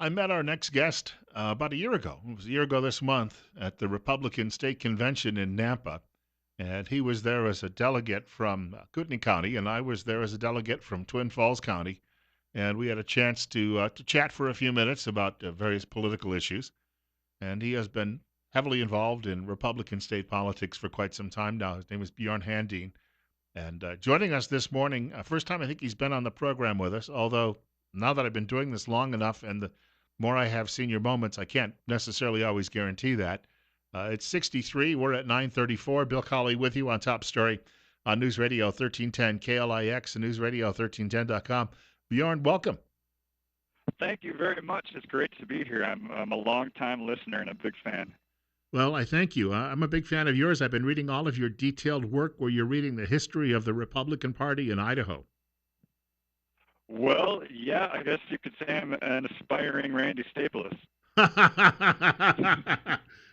I met our next guest about a year ago. It was a year ago this month at the Republican State Convention in Nampa. And he was there as a delegate from Kootenai County, and I was there as a delegate from Twin Falls County. And we had a chance to chat for a few minutes about various political issues. And he has been heavily involved in Republican state politics for quite some time now. His name is Bjorn Handine. And joining us this morning, first time I think he's been on the program with us, although now that I've been doing this long enough and the more I have senior moments, I can't necessarily always guarantee that. It's 63. We're at 9:34. Bill Colley with you on Top Story on News Radio 1310 KLIX and News Radio 1310.com. Bjorn, welcome. Thank you very much. It's great to be here. I'm a long-time listener and a big fan. Well, I thank you. I'm a big fan of yours. I've been reading all of your detailed work where you're reading the history of the Republican Party in Idaho. Well, yeah, I guess you could say I'm an aspiring Randy Staples.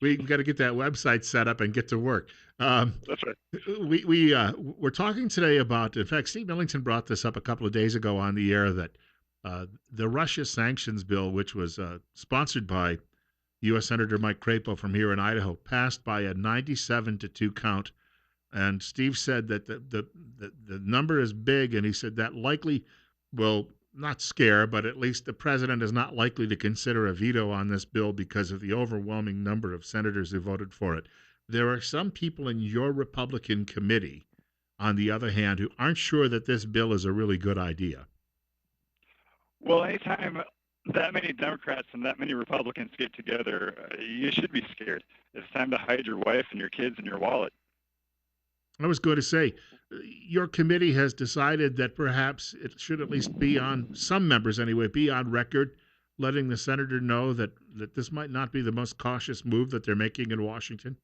We've got to get that website set up and get to work. That's right. We're talking today about. In fact, Steve Millington brought this up a couple of days ago on the air that the Russia sanctions bill, which was sponsored by U.S. Senator Mike Crapo from here in Idaho, passed by a 97-2 count. And Steve said that the number is big, and he said that likely will not scare, but at least the president is not likely to consider a veto on this bill because of the overwhelming number of senators who voted for it. There are some people in your Republican committee, on the other hand, who aren't sure that this bill is a really good idea. Well, anytime that many Democrats and that many Republicans get together, you should be scared. It's time to hide your wife and your kids and your wallet. I was going to say, your committee has decided that perhaps it should at least be on, some members anyway, be on record, letting the senator know that this might not be the most cautious move that they're making in Washington.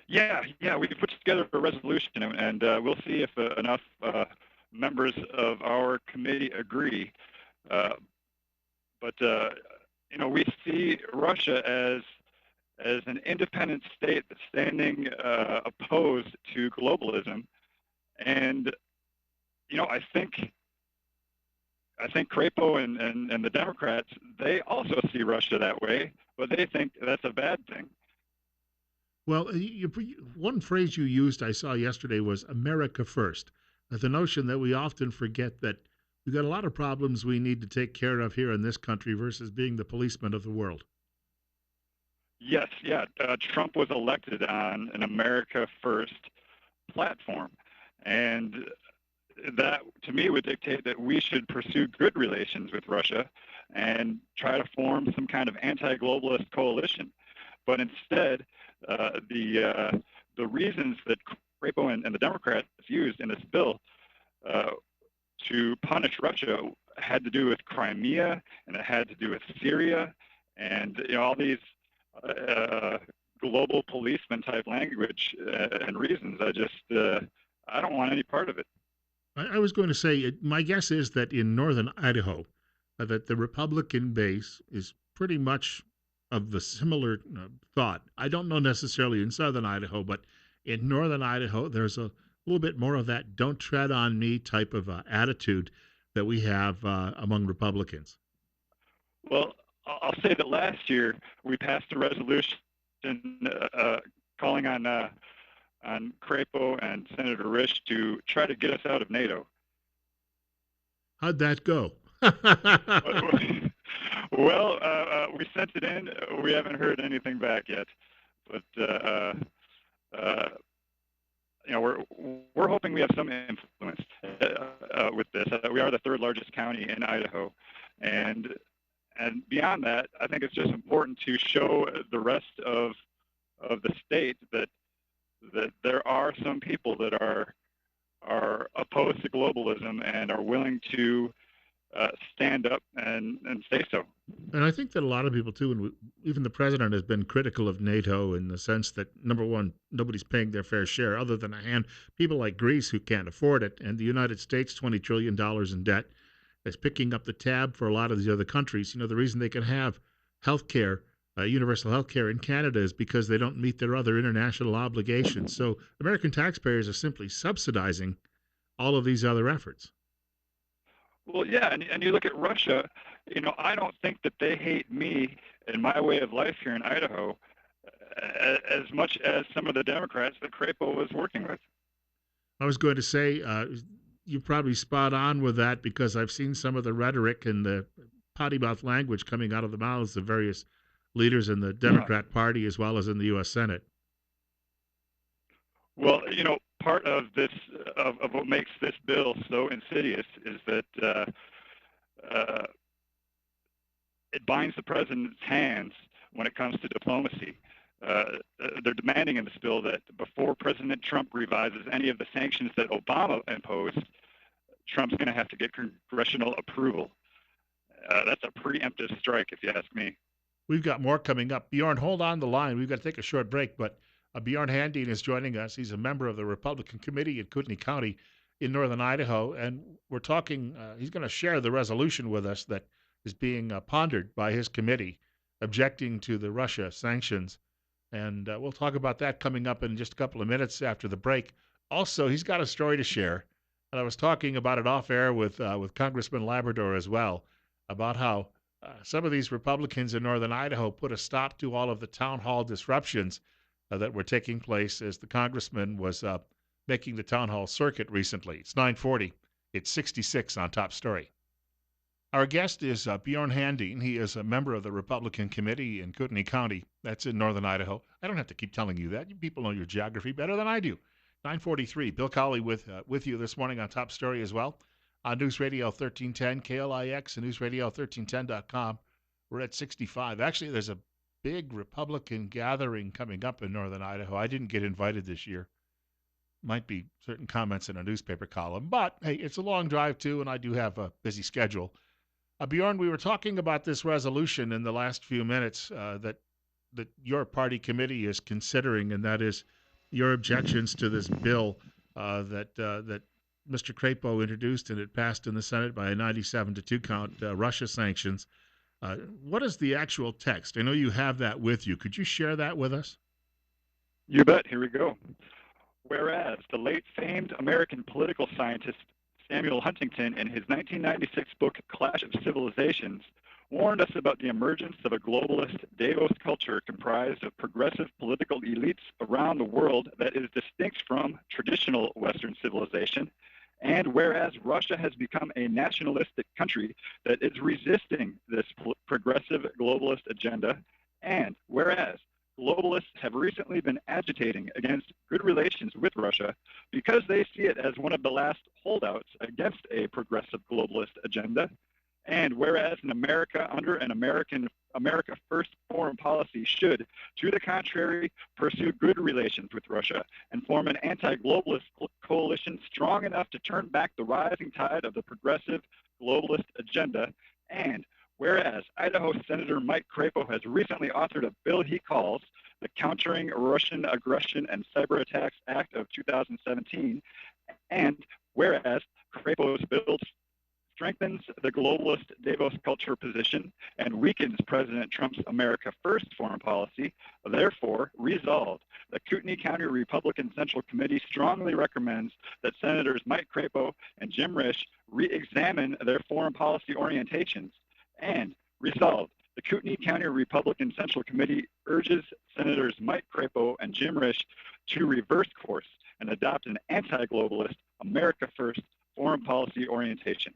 Yeah, we put together a resolution, and we'll see if enough members of our committee agree. But we see Russia as an independent state that's standing opposed to globalism, and I think Crapo and the Democrats, they also see Russia that way, but they think that's a bad thing. Well, one phrase you used I saw yesterday was America first. The notion that we often forget that we've got a lot of problems we need to take care of here in this country versus being the policeman of the world. Yes, yeah. Trump was elected on an America first platform. And that, to me, would dictate that we should pursue good relations with Russia and try to form some kind of anti-globalist coalition. But instead, the reasons that Crapo and the Democrats used in this bill to punish Russia had to do with Crimea, and it had to do with Syria, and all these global policeman type language and reasons. I don't want any part of it. I was going to say, my guess is that in northern Idaho, that the Republican base is pretty much of the similar thought. I don't know necessarily in southern Idaho, but in northern Idaho, there's a little bit more of that "don't tread on me" type of attitude that we have among Republicans. Well, I'll say that last year we passed a resolution calling on Crapo and Senator Risch to try to get us out of NATO. How'd that go? Well, we sent it in. We haven't heard anything back yet, but we're hoping we have some influence with this. We are the third largest county in Idaho, and beyond that, I think it's just important to show the rest of the state that there are some people that are opposed to globalism and are willing to stand up and say so. And I think that a lot of people too, and even the president has been critical of NATO in the sense that, number one, nobody's paying their fair share other than a hand people like Greece who can't afford it, and the United States, $20 trillion in debt, is picking up the tab for a lot of these other countries. The reason they can have health care, universal health care in Canada is because they don't meet their other international obligations. So American taxpayers are simply subsidizing all of these other efforts. Well, yeah, and you look at Russia, I don't think that they hate me and my way of life here in Idaho as much as some of the Democrats that Crapo was working with. I was going to say, you're probably spot on with that because I've seen some of the rhetoric and the potty mouth language coming out of the mouths of various leaders in the Democrat Party as well as in the U.S. Senate. Well, part of this of what makes this bill so insidious is that uh, it binds the president's hands when it comes to diplomacy. They're demanding in this bill that before President Trump revises any of the sanctions that Obama imposed, Trump's going to have to get congressional approval. That's a preemptive strike, if you ask me. We've got more coming up. Bjorn, hold on the line. We've got to take a short break, but Bjorn Handine is joining us. He's a member of the Republican Committee in Kootenai County in northern Idaho, and we're talking, he's going to share the resolution with us that is being pondered by his committee objecting to the Russia sanctions. And we'll talk about that coming up in just a couple of minutes after the break. Also, he's got a story to share, and I was talking about it off air with Congressman Labrador as well about how some of these Republicans in northern Idaho put a stop to all of the town hall disruptions that were taking place as the congressman was making the town hall circuit recently. It's 9:40. It's 66 on Top Story. Our guest is Bjorn Handine. He is a member of the Republican Committee in Kootenai County. That's in northern Idaho. I don't have to keep telling you that. You people know your geography better than I do. 9:43. Bill Cowley with you this morning on Top Story as well on News Radio 1310 KLIX and newsradio1310.com. We're at 65. Actually, there's a big Republican gathering coming up in northern Idaho. I didn't get invited this year. Might be certain comments in a newspaper column, but hey, it's a long drive too, and I do have a busy schedule. Bjorn, we were talking about this resolution in the last few minutes that your party committee is considering, and that is your objections to this bill that Mr. Crapo introduced, and it passed in the Senate by a 97 to 2 count, Russia sanctions. What is the actual text? I know you have that with you. Could you share that with us? You bet. Here we go. Whereas the late famed American political scientist Samuel Huntington, in his 1996 book Clash of Civilizations, warned us about the emergence of a globalist Davos culture comprised of progressive political elites around the world that is distinct from traditional Western civilization. And whereas Russia has become a nationalistic country that is resisting this progressive globalist agenda, and whereas globalists have recently been agitating against good relations with Russia because they see it as one of the last holdouts against a progressive globalist agenda. And whereas in America, under an America First foreign policy should, to the contrary, pursue good relations with Russia and form an anti-globalist coalition strong enough to turn back the rising tide of the progressive globalist agenda. And whereas Idaho Senator Mike Crapo has recently authored a bill he calls the Countering Russian Aggression and Cyber Attacks Act of 2017, and whereas Crapo's bill strengthens the globalist Davos culture position and weakens President Trump's America First foreign policy, therefore, resolved, the Kootenai County Republican Central Committee strongly recommends that Senators Mike Crapo and Jim Risch re-examine their foreign policy orientations. And resolved, the Kootenai County Republican Central Committee urges Senators Mike Crapo and Jim Risch to reverse course and adopt an anti-globalist, America First foreign policy orientation.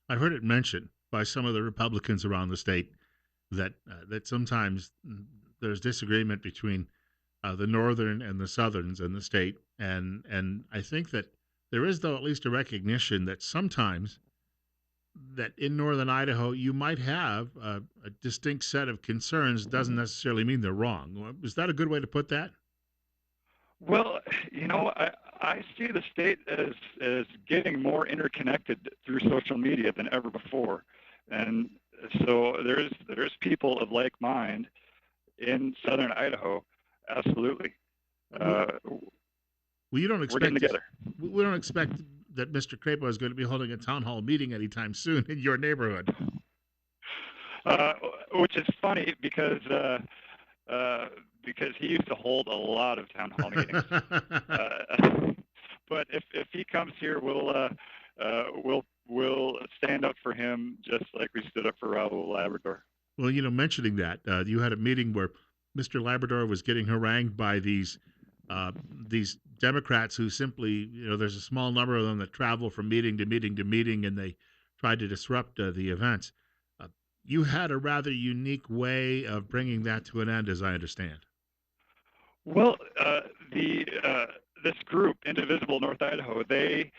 I've heard it mentioned by some of the Republicans around the state that sometimes there's disagreement between the northern and the southerns in the state, and I think that there is though at least a recognition that sometimes that in northern Idaho you might have a distinct set of concerns doesn't necessarily mean they're wrong. Is that a good way to put that? Well, I see the state as getting more interconnected through social media than ever before, and so there's people of like mind in southern Idaho. Absolutely, Well, you don't we're getting expect together. we don't expect that Mr. Crapo is going to be holding a town hall meeting anytime soon in your neighborhood. Uh, which is funny because he used to hold a lot of town hall meetings. But if he comes here, we'll will stand up for him just like we stood up for Raul Labrador. Well, mentioning that, you had a meeting where Mr. Labrador was getting harangued by these Democrats who simply, there's a small number of them that travel from meeting to meeting to meeting, and they try to disrupt the events. Uh, you had a rather unique way of bringing that to an end, as I understand. Well, the this group, Indivisible North Idaho, they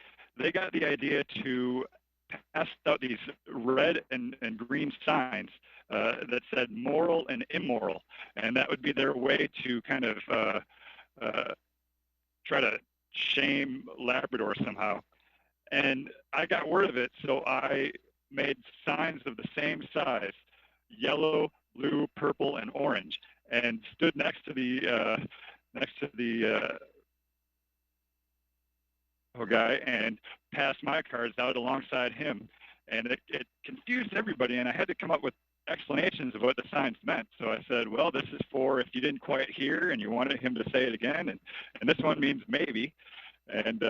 got the idea to pass out these red and green signs that said moral and immoral, and that would be their way to kind of uh, try to shame Labrador somehow. And I got word of it, so I made signs of the same size, yellow, blue, purple, and orange, and stood next to the guy and passed my cards out alongside him. And it confused everybody, and I had to come up with explanations of what the signs meant. So I said, well, this is for if you didn't quite hear and you wanted him to say it again, and this one means maybe, and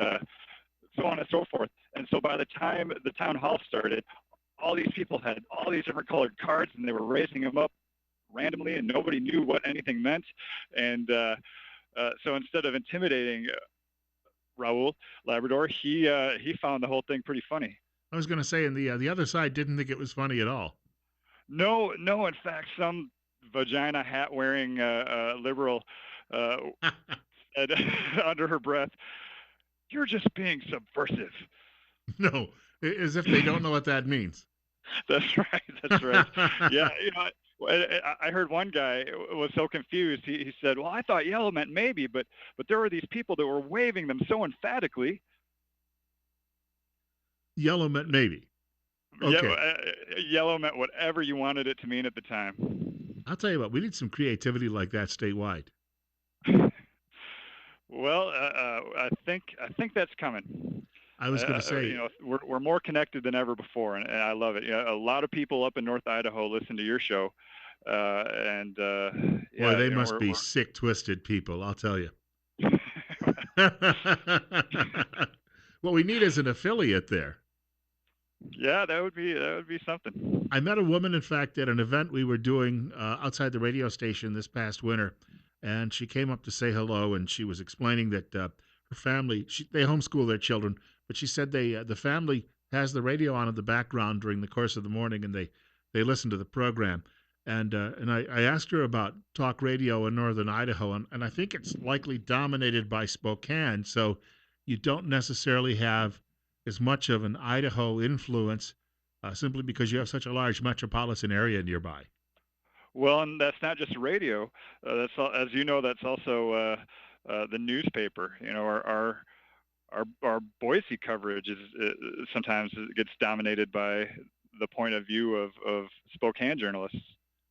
so on and so forth. And so by the time the town hall started, all these people had all these different colored cards, and they were raising them up randomly, and nobody knew what anything meant. And so instead of intimidating Raul Labrador, he found the whole thing pretty funny. I was going to say, and the other side didn't think it was funny at all. No, no. In fact, some vagina hat wearing liberal uh, said under her breath, "You're just being subversive." No, as if they don't know what that means. That's right. That's right. Yeah, I heard one guy was so confused. He said, "Well, I thought yellow meant maybe, but there were these people that were waving them so emphatically." Yellow meant maybe. Yeah, Okay. yellow meant whatever you wanted it to mean at the time. I'll tell you what, we need some creativity like that statewide. Well, I think that's coming. I was going to say, We're more connected than ever before, and I love it. Yeah, a lot of people up in North Idaho listen to your show, and boy, yeah, they must be sick, twisted people, I'll tell you. What we need is an affiliate there. Yeah, that would be something. I met a woman, in fact, at an event we were doing outside the radio station this past winter, and she came up to say hello, and she was explaining that her family they homeschool their children, but she said the family has the radio on in the background during the course of the morning, and they listen to the program. And I asked her about talk radio in northern Idaho, and I think it's likely dominated by Spokane, so you don't necessarily have as much of an Idaho influence simply because you have such a large metropolitan area nearby. Well, and that's not just radio. That's as you know, that's also the newspaper. Our Boise coverage is sometimes it gets dominated by the point of view of Spokane journalists.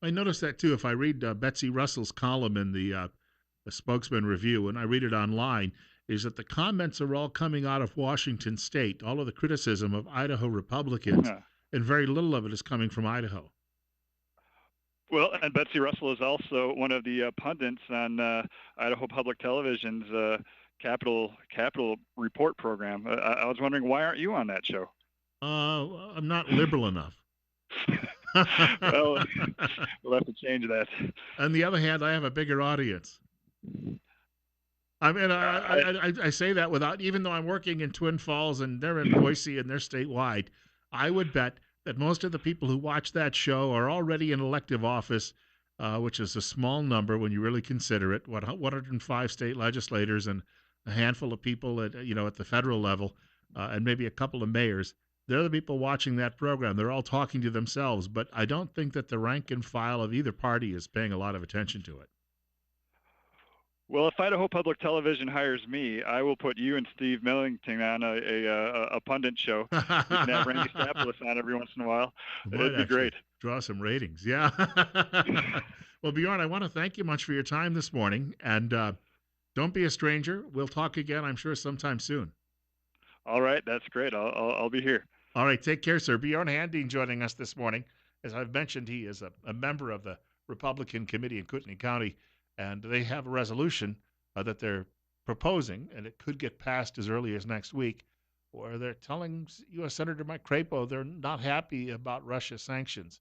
I noticed that too. If I read Betsy Russell's column in the Spokesman Review, and I read it online, is that the comments are all coming out of Washington State, all of the criticism of Idaho Republicans, and very little of it is coming from Idaho. Well, and Betsy Russell is also one of the pundits on Idaho Public Television's Capital Report program. I was wondering, why aren't you on that show? I'm not liberal enough. Well, we'll have to change that. On the other hand, I have a bigger audience. I mean, I say that without, even though I'm working in Twin Falls and they're in Boise and they're statewide, I would bet that most of the people who watch that show are already in elective office, which is a small number when you really consider it. 105 state legislators and a handful of people at at the federal level, and maybe a couple of mayors. They're the people watching that program. They're all talking to themselves, but I don't think that the rank and file of either party is paying a lot of attention to it. Well, if Idaho Public Television hires me, I will put you and Steve Millington on a pundit show. We can have Randy Stapoulis on every once in a while. It'd be great. Draw some ratings. Yeah. Well, Bjorn, I want to thank you much for your time this morning. And don't be a stranger. We'll talk again, I'm sure, sometime soon. All right. That's great. I'll be here. All right. Take care, sir. Bjorn Handine joining us this morning. As I've mentioned, he is a member of the Republican Committee in Kootenai County, and they have a resolution that they're proposing, and it could get passed as early as next week, where they're telling U.S. Senator Mike Crapo they're not happy about Russia sanctions.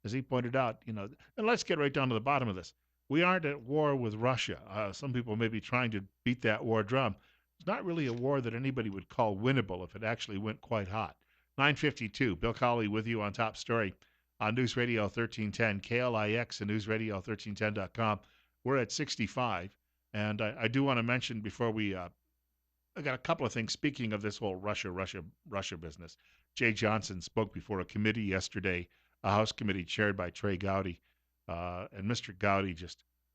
As he pointed out, and let's get right down to the bottom of this. We aren't at war with Russia. Some people may be trying to beat that war drum. It's not really a war that anybody would call winnable if it actually went quite hot. 9:52. Bill Colley with you on Top Story on News Radio 1310, KLIX and News Radio 1310.com. We're at 65. And I do want to mention before I got a couple of things. Speaking of this whole Russia business, Jay Johnson spoke before a committee yesterday, a House committee chaired by Trey Gowdy. And Mr. Gowdy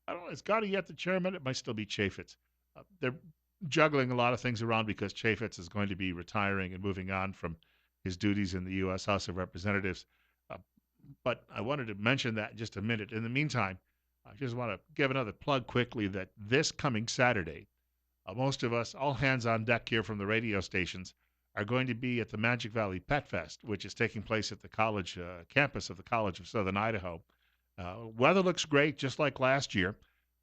I don't know, is Gowdy yet the chairman? It might still be Chaffetz. They're juggling a lot of things around because Chaffetz is going to be retiring and moving on from his duties in the U.S. House of Representatives. Uh, but I wanted to mention that in just a minute. In the meantime, I just want to give another plug quickly that this coming Saturday, most of us, all hands on deck here from the radio stations, are going to be at the Magic Valley Pet Fest, which is taking place at the college campus of the College of Southern Idaho. Weather looks great, just like last year.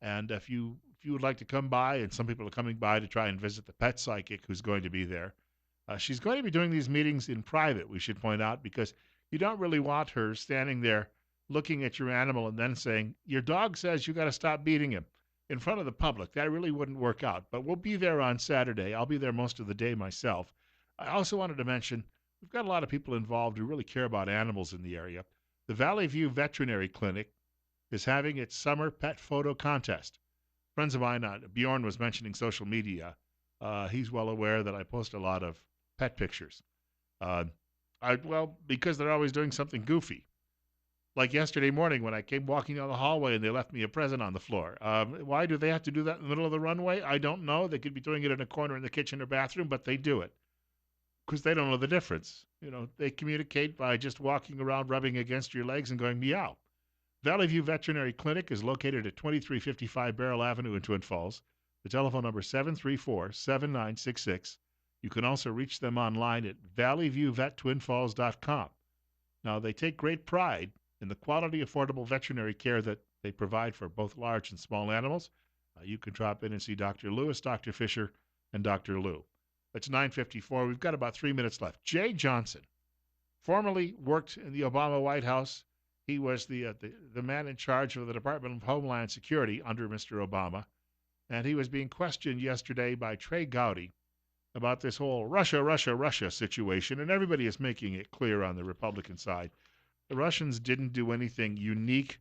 And if you would like to come by, and some people are coming by to try and visit the pet psychic who's going to be there, she's going to be doing these meetings in private, we should point out, because you don't really want her standing there looking at your animal and then saying, your dog says you got to stop beating him in front of the public. That really wouldn't work out. But we'll be there on Saturday. I'll be there most of the day myself. I also wanted to mention we've got a lot of people involved who really care about animals in the area. The Valley View Veterinary Clinic is having its summer pet photo contest. Friends of mine, Bjorn was mentioning social media. He's well aware that I post a lot of pet pictures. Uh, because they're always doing something goofy. Like yesterday morning when I came walking down the hallway and they left me a present on the floor. Why do they have to do that in the middle of the runway? I don't know. They could be doing it in a corner in the kitchen or bathroom, but they do it because they don't know the difference. They communicate by just walking around, rubbing against your legs and going meow. Valley View Veterinary Clinic is located at 2355 Barrel Avenue in Twin Falls. The telephone number is 734-7966. You can also reach them online at valleyviewvettwinfalls.com. Now, they take great pride in the quality, affordable veterinary care that they provide for both large and small animals. You can drop in and see Dr. Lewis, Dr. Fisher, and Dr. Lou. It's 9:54. We've got about 3 minutes left. Jay Johnson formerly worked in the Obama White House. He was the man in charge of the Department of Homeland Security under Mr. Obama, and he was being questioned yesterday by Trey Gowdy about this whole Russia situation, and everybody is making it clear on the Republican side. The Russians didn't do anything unique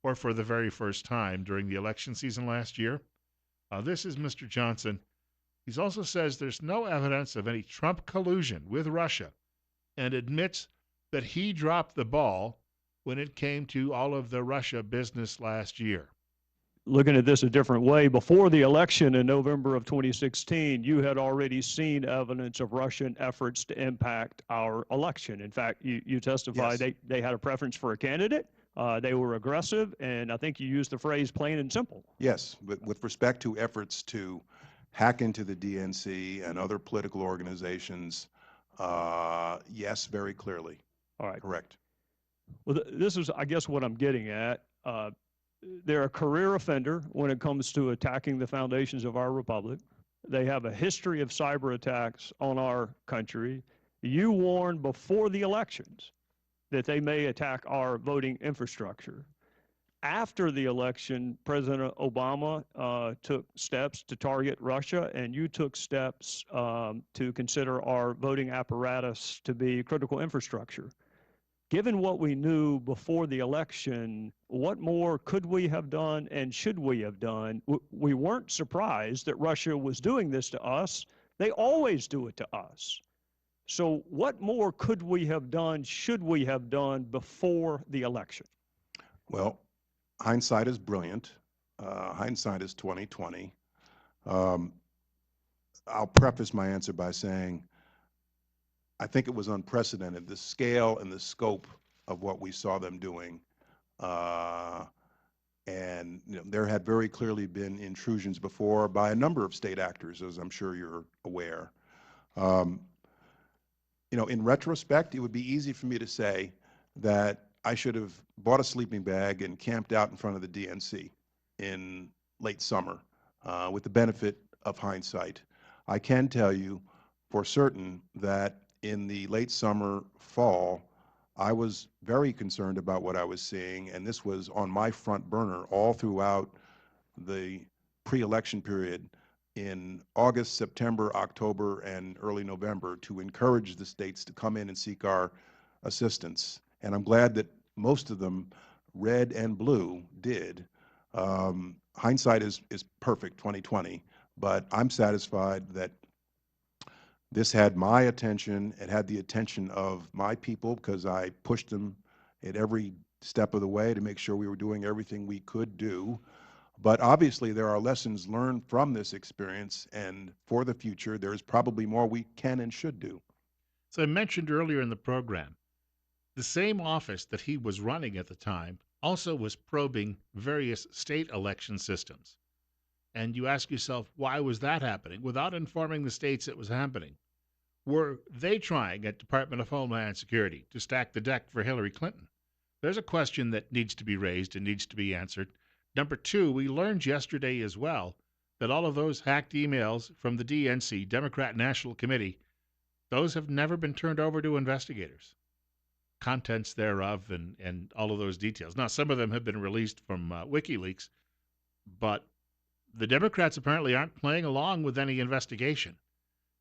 or for the very first time during the election season last year. This is Mr. Johnson. He also says there's no evidence of any Trump collusion with Russia and admits that he dropped the ball when it came to all of the Russia business last year. Looking at this a different way, before the election in November of 2016, you had already seen evidence of Russian efforts to impact our election. In fact, you testified they had a preference for a candidate. They were aggressive, and I think you used the phrase plain and simple. Yes, with respect to efforts to hack into the DNC and other political organizations, yes, very clearly. All right. Correct. Well, this is, I guess, what I'm getting at. They're a career offender when it comes to attacking the foundations of our republic. They have a history of cyber attacks on our country. You warned before the elections that they may attack our voting infrastructure. After the election, President Obama took steps to target Russia, and you took steps to consider our voting apparatus to be critical infrastructure. Given what we knew before the election, what more could we have done and should we have done? We weren't surprised that Russia was doing this to us. They always do it to us. So what more could we have done, should we have done before the election? Well, hindsight is brilliant. Hindsight is 2020. I'll preface my answer by saying I think it was unprecedented, the scale and the scope of what we saw them doing. And there had very clearly been intrusions before by a number of state actors, as I'm sure you're aware. In retrospect, it would be easy for me to say that I should have bought a sleeping bag and camped out in front of the DNC in late summer with the benefit of hindsight. I can tell you for certain that in the late summer, fall, I was very concerned about what I was seeing, and this was on my front burner all throughout the pre-election period in August, September, October, and early November to encourage the states to come in and seek our assistance. And I'm glad that most of them, red and blue, did. Hindsight is perfect, 2020, but I'm satisfied that this had my attention. It had the attention of my people because I pushed them at every step of the way to make sure we were doing everything we could do. But obviously, there are lessons learned from this experience, and for the future, there's probably more we can and should do. So I mentioned earlier in the program, the same office that he was running at the time also was probing various state election systems. And you ask yourself, why was that happening without informing the states it was happening? Were they trying at Department of Homeland Security to stack the deck for Hillary Clinton? There's a question that needs to be raised and needs to be answered. Number two, we learned yesterday as well that all of those hacked emails from the DNC, Democrat National Committee, those have never been turned over to investigators. Contents thereof and all of those details. Now, some of them have been released from WikiLeaks, but the Democrats apparently aren't playing along with any investigation.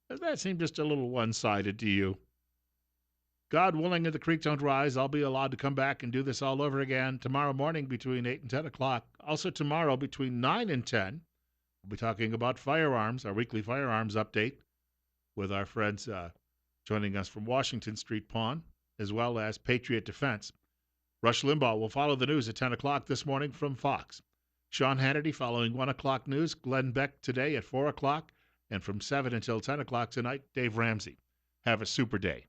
Does that seem just a little one-sided to you? God willing, if the creek don't rise, I'll be allowed to come back and do this all over again tomorrow morning between 8 and 10 o'clock. Also tomorrow between 9 and 10, we'll be talking about firearms, our weekly firearms update with our friends joining us from Washington Street Pawn, as well as Patriot Defense. Rush Limbaugh will follow the news at 10 o'clock this morning from Fox. Sean Hannity following 1 o'clock news. Glenn Beck today at 4 o'clock. And from 7 until 10 o'clock tonight, Dave Ramsey. Have a super day.